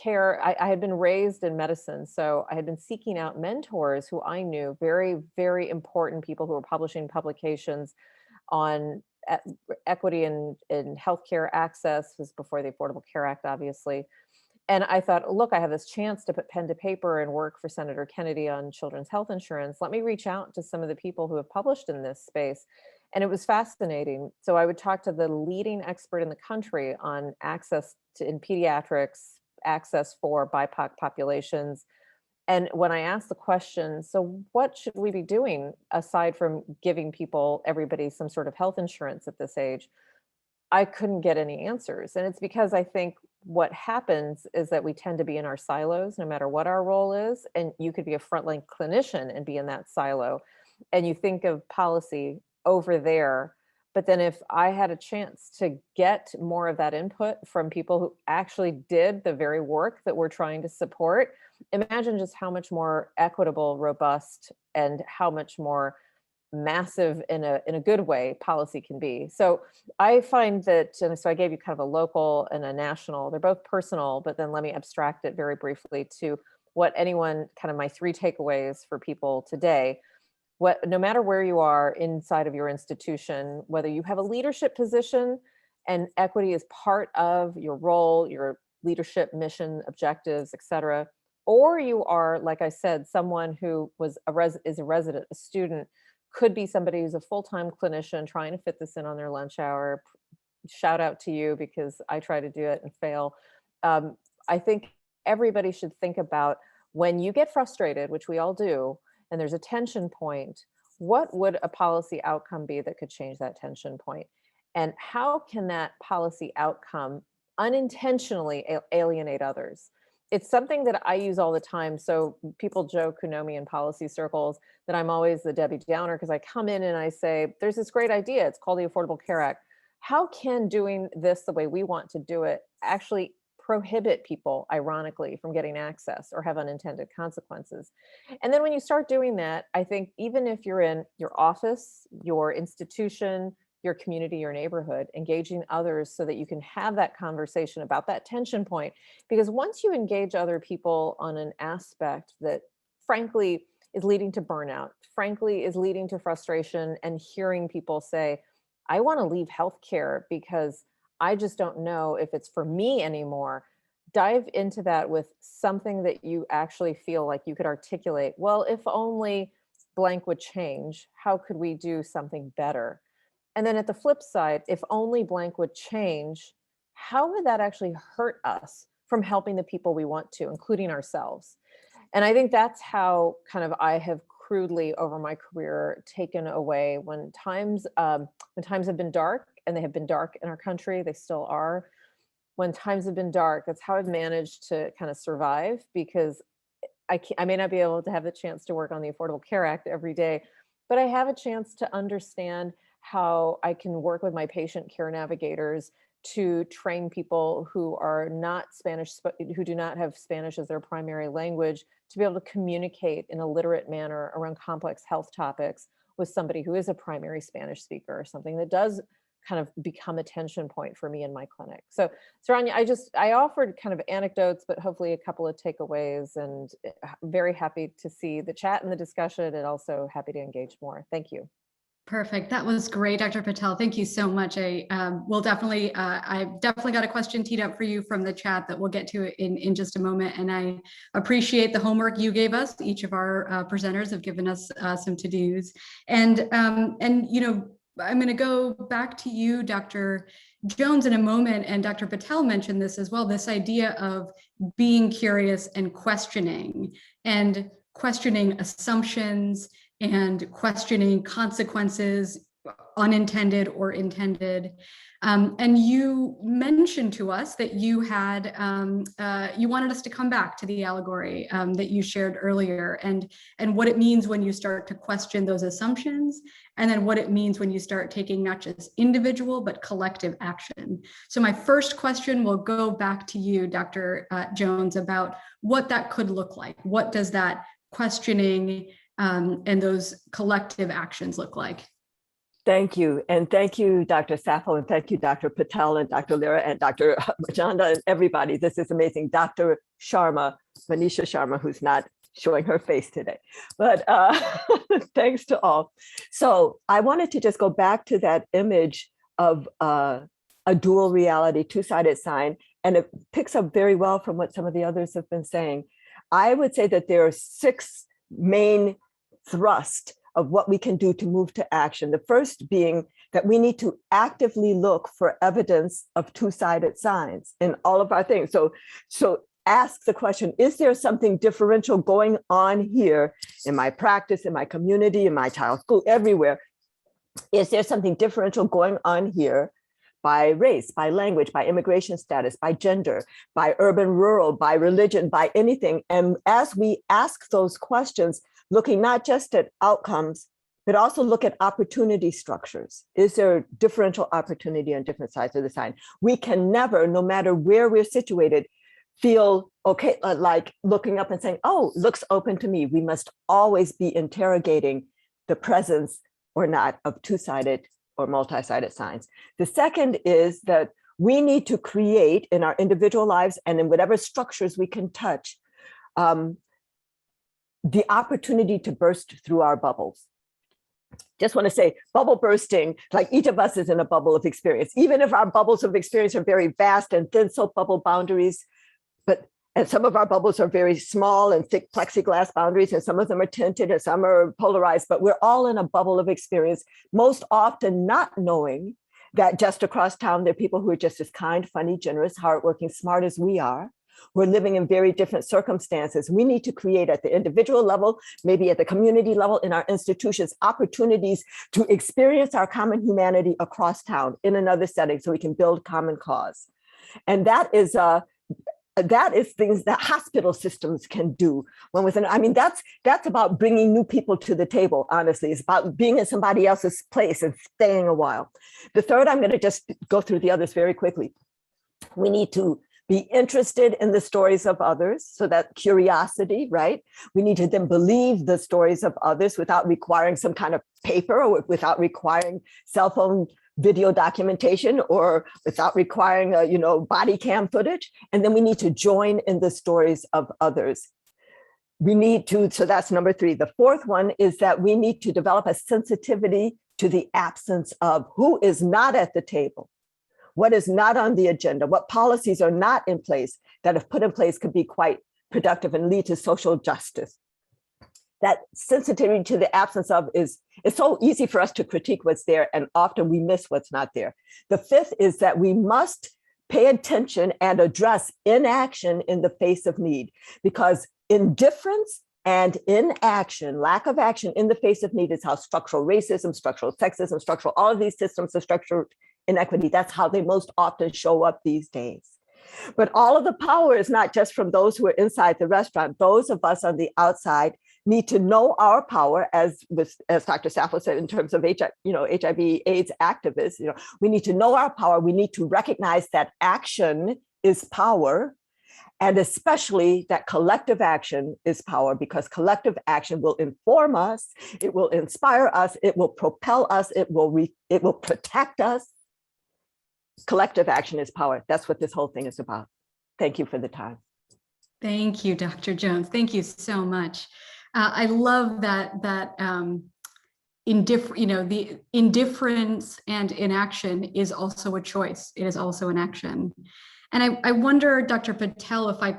care. I had been raised in medicine, so I had been seeking out mentors who I knew, very, very important people who were publishing publications on equity in healthcare access. This was before the Affordable Care Act, obviously. And I thought, look, I have this chance to put pen to paper and work for Senator Kennedy on children's health insurance. Let me reach out to some of the people who have published in this space. And it was fascinating. So I would talk to the leading expert in the country on access to, in pediatrics, access for BIPOC populations. And when I asked the question, so what should we be doing aside from giving people, everybody, some sort of health insurance at this age? I couldn't get any answers. And it's because I think what happens is that we tend to be in our silos, no matter what our role is. And you could be a frontline clinician and be in that silo. And you think of policy over there. But then if I had a chance to get more of that input from people who actually did the very work that we're trying to support, imagine just how much more equitable, robust, and how much more massive in a good way policy can be. So I find that, and so I gave you kind of a local and a national, they're both personal, but then let me abstract it very briefly to what anyone, kind of my 3 takeaways for people today. No matter where you are inside of your institution, whether you have a leadership position and equity is part of your role, your leadership mission, objectives, et cetera, or you are, like I said, someone who is a resident, a student, could be somebody who's a full-time clinician trying to fit this in on their lunch hour. Shout out to you, because I try to do it and fail. I think everybody should think about, when you get frustrated, which we all do, and there's a tension point, what would a policy outcome be that could change that tension point? And how can that policy outcome unintentionally alienate others? It's something that I use all the time. So people joke who know me in policy circles that I'm always the Debbie Downer, because I come in and I say, there's this great idea. It's called the Affordable Care Act. How can doing this the way we want to do it actually prohibit people, ironically, from getting access or have unintended consequences? And then when you start doing that, I think even if you're in your office, your institution, your community, your neighborhood, engaging others so that you can have that conversation about that tension point. Because once you engage other people on an aspect that frankly is leading to burnout, frankly is leading to frustration, and hearing people say, I want to leave healthcare because I just don't know if it's for me anymore. Dive into that with something that you actually feel like you could articulate. Well, if only blank would change, how could we do something better? And then at the flip side, if only blank would change, how would that actually hurt us from helping the people we want to, including ourselves? And I think that's how kind of I have crudely over my career taken away when times have been dark, and they have been dark in our country, they still are. When times have been dark, that's how I've managed to kind of survive, because I may not be able to have the chance to work on the Affordable Care Act every day, but I have a chance to understand how I can work with my patient care navigators to train people who are not Spanish, who do not have Spanish as their primary language, to be able to communicate in a literate manner around complex health topics with somebody who is a primary Spanish speaker, or something that does kind of become a tension point for me in my clinic. So Saranya, I offered kind of anecdotes, but hopefully a couple of takeaways, and very happy to see the chat and the discussion, and also happy to engage more. Thank you. Perfect. That was great, Dr. Patel. Thank you so much. I've definitely got a question teed up for you from the chat that we'll get to in just a moment. And I appreciate the homework you gave us. Each of our presenters have given us some to-dos. And you know, I'm going to go back to you, Dr. Jones, in a moment. And Dr. Patel mentioned this as well, this idea of being curious and questioning assumptions and questioning consequences unintended or intended. And you mentioned to us that you had, you wanted us to come back to the allegory that you shared earlier, and what it means when you start to question those assumptions, and then what it means when you start taking not just individual, but collective action. So my first question will go back to you, Dr. Jones, about what that could look like. What does that questioning and those collective actions look like? Thank you. And thank you, Dr. Sappho, and thank you, Dr. Patel and Dr. Lira and Dr. Majanda and everybody. This is amazing. Dr. Sharma, Manisha Sharma, who's not showing her face today, but thanks to all. So I wanted to just go back to that image of a dual reality, two-sided sign, and it picks up very well from what some of the others have been saying. I would say that there are 6 main thrusts of what we can do to move to action. The first being that we need to actively look for evidence of two-sided signs in all of our things. So ask the question, is there something differential going on here in my practice, in my community, in my child's school, everywhere? Is there something differential going on here by race, by language, by immigration status, by gender, by urban, rural, by religion, by anything? And as we ask those questions, looking not just at outcomes, but also look at opportunity structures. Is there differential opportunity on different sides of the sign? We can never, no matter where we're situated, feel okay, like looking up and saying, oh, looks open to me. We must always be interrogating the presence or not of two-sided or multi-sided signs. The second is that we need to create in our individual lives and in whatever structures we can touch, the opportunity to burst through our bubbles. Just want to say, bubble bursting, like each of us is in a bubble of experience, even if our bubbles of experience are very vast and thin soap bubble boundaries, and some of our bubbles are very small and thick plexiglass boundaries, and some of them are tinted and some are polarized, but we're all in a bubble of experience, most often not knowing that just across town, there are people who are just as kind, funny, generous, hardworking, smart as we are. We're living in very different circumstances. We need to create at the individual level, maybe at the community level, in our institutions, opportunities to experience our common humanity across town in another setting so we can build common cause. And that is things that hospital systems can do. That's about bringing new people to the table, honestly. It's about being in somebody else's place and staying a while. The third, I'm going to just go through the others very quickly. We need to be interested in the stories of others. So that curiosity, right? We need to then believe the stories of others without requiring some kind of paper or without requiring cell phone video documentation or without requiring body cam footage. And then we need to join in the stories of others. So that's number 3. The fourth one is that we need to develop a sensitivity to the absence of who is not at the table, what is not on the agenda, what policies are not in place that if put in place could be quite productive and lead to social justice. That sensitivity to the absence of it's so easy for us to critique what's there, and often we miss what's not there. The fifth is that we must pay attention and address inaction in the face of need, because indifference and inaction, lack of action in the face of need is how structural racism, structural sexism, all of these systems of structural inequity, that's how they most often show up these days. But all of the power is not just from those who are inside the restaurant. Those of us on the outside need to know our power, as Dr. Safo said, in terms of HIV/AIDS activists. We need to know our power. We need to recognize that action is power, and especially that collective action is power, because collective action will inform us, it will inspire us, it will propel us, it will protect us. Collective action is power. That's what this whole thing is about. Thank you for the time. Thank you, Dr. Jones. Thank you so much. I love that the indifference and inaction is also a choice. It is also an action. And I wonder, Dr. Patel, if I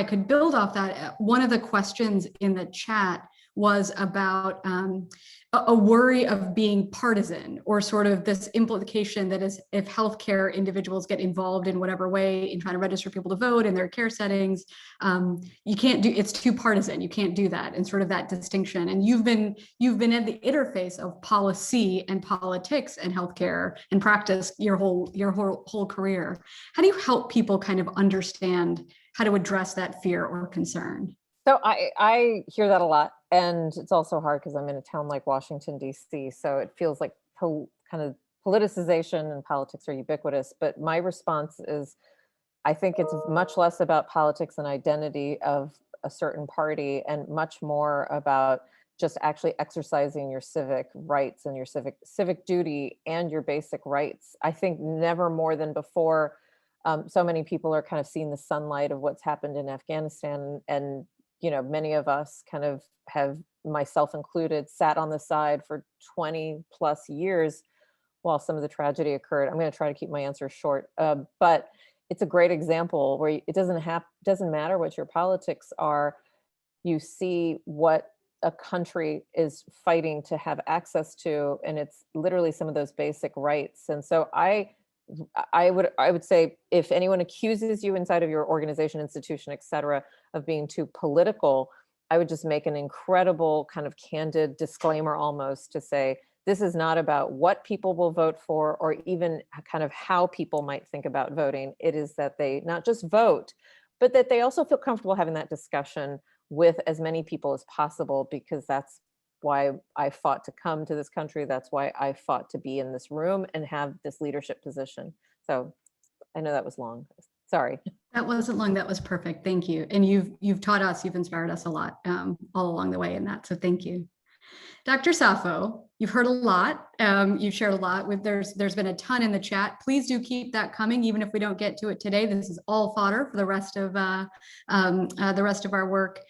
could build off that. One of the questions in the chat was about a worry of being partisan, or sort of this implication that is, if healthcare individuals get involved in whatever way in trying to register people to vote in their care settings, you can't do, it's too partisan, you can't do that, and sort of that distinction. And you've been at the interface of policy and politics and healthcare and practice your whole career. How do you help people kind of understand how to address that fear or concern? So I hear that a lot, and it's also hard because I'm in a town like Washington, D.C., so it feels like kind of politicization and politics are ubiquitous. But my response is, I think it's much less about politics and identity of a certain party, and much more about just actually exercising your civic rights and your civic duty and your basic rights. I think never more than before, so many people are kind of seeing the sunlight of what's happened in Afghanistan, and many of us kind of have, myself included, sat on the side for 20 plus years while some of the tragedy occurred. I'm going to try to keep my answer short, but it's a great example where it doesn't matter what your politics are. You see what a country is fighting to have access to, and it's literally some of those basic rights. And so I would say, if anyone accuses you inside of your organization, institution, et cetera, of being too political, I would just make an incredible kind of candid disclaimer almost to say, this is not about what people will vote for, or even kind of how people might think about voting. It is that they not just vote, but that they also feel comfortable having that discussion with as many people as possible, because that's why I fought to come to this country. That's why I fought to be in this room and have this leadership position. So I know that was long. Sorry. That wasn't long. That was perfect. Thank you. And you've taught us, you've inspired us a lot all along the way in that. So thank you. Dr. Safo, you've heard a lot. You've shared a lot. There's been a ton in the chat. Please do keep that coming, even if we don't get to it today. This is all fodder for the rest of our work.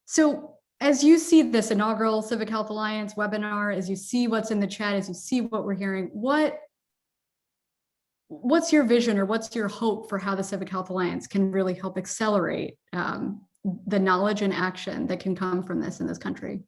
So as you see this inaugural Civic Health Alliance webinar, as you see what's in the chat, as you see what we're hearing, what's your vision, or what's your hope for how the Civic Health Alliance can really help accelerate the knowledge and action that can come from this in this country?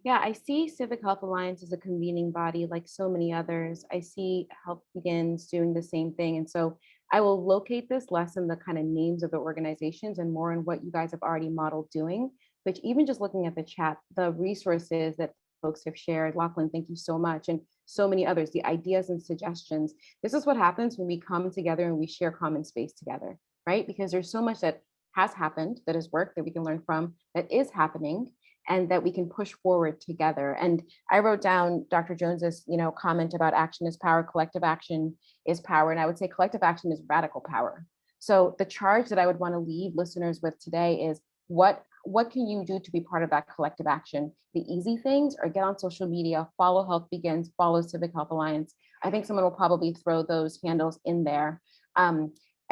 Yeah, I see Civic Health Alliance as a convening body like so many others. I see HealthBegins doing the same thing. And so I will locate this less in the kind of names of the organizations and more in what you guys have already modeled doing. But even just looking at the chat, the resources that folks have shared, Lachlan, thank you so much, and so many others, the ideas and suggestions. This is what happens when we come together and we share common space together, right? Because there's so much that has happened, that has worked, that we can learn from, that is happening, and that we can push forward together. And I wrote down Dr. Jones's, comment about action is power, collective action is power. And I would say collective action is radical power. So the charge that I would want to leave listeners with today is, what can you do to be part of that collective action? The easy things are get on social media, follow HealthBegins, follow Civic Health Alliance. I think someone will probably throw those handles in there.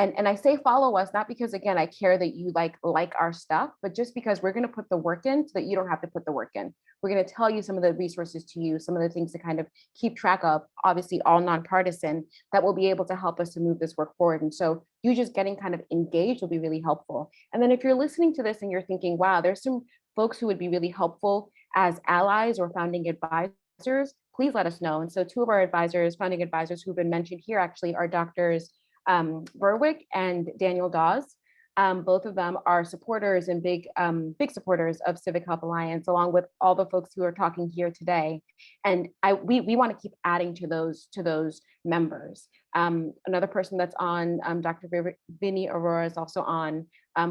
And I say follow us, not because, again, I care that you like our stuff, but just because we're going to put the work in so that you don't have to put the work in. We're going to tell you some of the resources to use, some of the things to kind of keep track of, obviously all nonpartisan, that will be able to help us to move this work forward. And so you just getting kind of engaged will be really helpful. And then if you're listening to this and you're thinking, wow, there's some folks who would be really helpful as allies or founding advisors, please let us know. And so two of our advisors, founding advisors who've been mentioned here actually are Drs. Berwick and Daniel Dawes. Both of them are supporters and big supporters of Civic Health Alliance, along with all the folks who are talking here today. And we want to keep adding to those members. Another person that's on, Dr. Vinny Aurora is also on,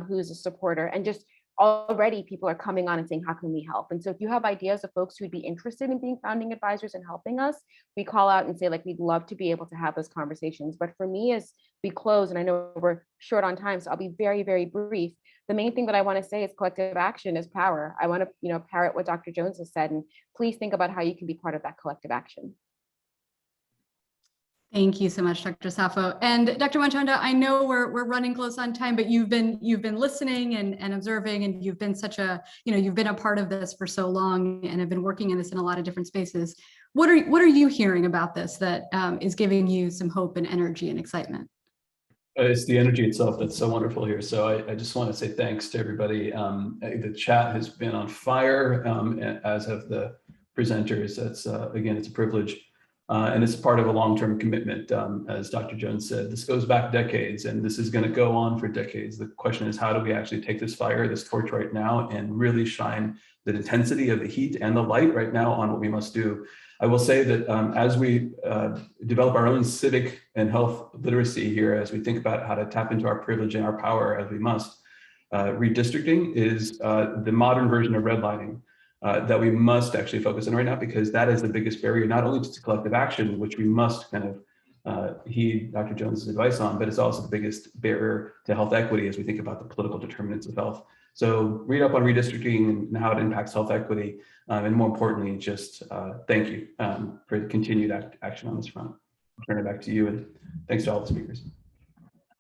who's a supporter, and just already people are coming on and saying, how can we help? And so if you have ideas of folks who would be interested in being founding advisors and helping us, we call out and say, like, we'd love to be able to have those conversations. But for me, as we close, and I know we're short on time, so I'll be very, very brief. The main thing that I want to say is collective action is power. I want to, parrot what Dr. Jones has said, and please think about how you can be part of that collective action. Thank you so much, Dr. Safo. And Dr. Manchanda, I know we're running close on time, but you've been listening and observing, and you've been you've been a part of this for so long and have been working in this in a lot of different spaces. What are you hearing about this that is giving you some hope and energy and excitement? It's the energy itself that's so wonderful here. So I just want to say thanks to everybody. The chat has been on fire, as have the presenters. That's again, it's a privilege. And it's part of a long-term commitment. As Dr. Jones said, this goes back decades and this is going to go on for decades. The question is, how do we actually take this fire, this torch right now, and really shine the intensity of the heat and the light right now on what we must do? I will say that as we develop our own civic and health literacy here, as we think about how to tap into our privilege and our power as we must, redistricting is the modern version of redlining. That we must actually focus on right now, because that is the biggest barrier, not only to collective action, which we must kind of heed Dr. Jones's advice on, but it's also the biggest barrier to health equity as we think about the political determinants of health. So read up on redistricting and how it impacts health equity. And more importantly, just thank you for the continued action on this front. I'll turn it back to you, and thanks to all the speakers.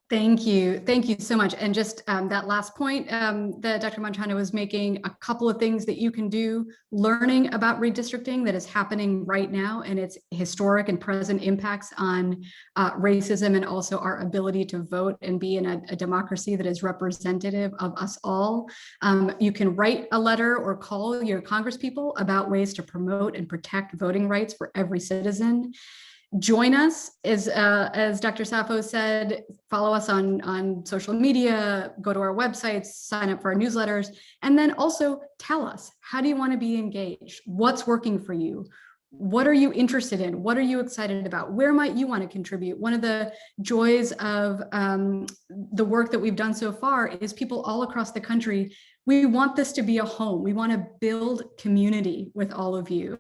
Thank you so much. And just that last point that Dr. Manchanda was making, a couple of things that you can do, learning about redistricting that is happening right now and its historic and present impacts on racism and also our ability to vote and be in a democracy that is representative of us all. You can write a letter or call your congresspeople about ways to promote and protect voting rights for every citizen. Join us, as Dr. Sappho said, follow us on social media, go to our websites, sign up for our newsletters, and then also tell us, how do you want to be engaged? What's working for you? What are you interested in? What are you excited about? Where might you want to contribute? One of the joys of the work that we've done so far is people all across the country. We want this to be a home. We want to build community with all of you.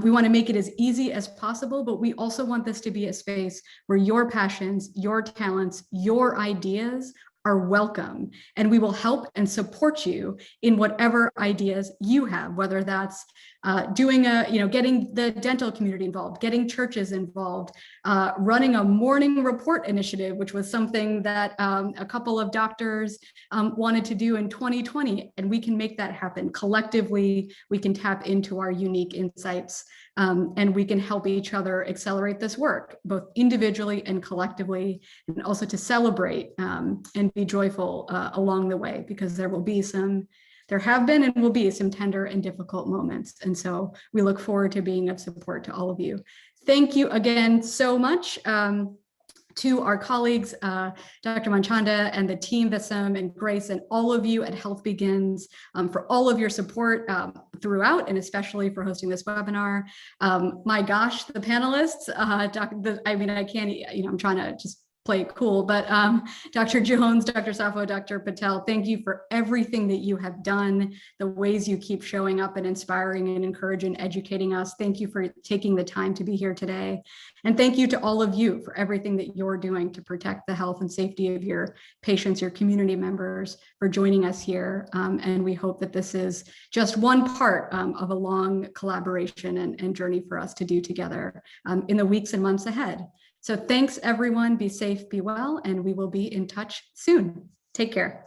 We want to make it as easy as possible, but we also want this to be a space where your passions, your talents, your ideas are welcome, and we will help and support you in whatever ideas you have, whether that's doing getting the dental community involved, getting churches involved, running a morning report initiative, which was something that a couple of doctors wanted to do in 2020, and we can make that happen. Collectively, we can tap into our unique insights, and we can help each other accelerate this work, both individually and collectively, and also to celebrate and be joyful along the way, because there have been and will be some tender and difficult moments. And so we look forward to being of support to all of you. Thank you again so much to our colleagues, Dr. Manchanda and the team, Vissam and Grace, and all of you at HealthBegins for all of your support throughout, and especially for hosting this webinar. My gosh, the panelists, I can't, I'm trying to just play it cool, but Dr. Jones, Dr. Safo, Dr. Patel, thank you for everything that you have done, the ways you keep showing up and inspiring and encouraging and educating us. Thank you for taking the time to be here today. And thank you to all of you for everything that you're doing to protect the health and safety of your patients, your community members, for joining us here. And we hope that this is just one part of a long collaboration and journey for us to do together in the weeks and months ahead. So thanks everyone, be safe, be well, and we will be in touch soon. Take care.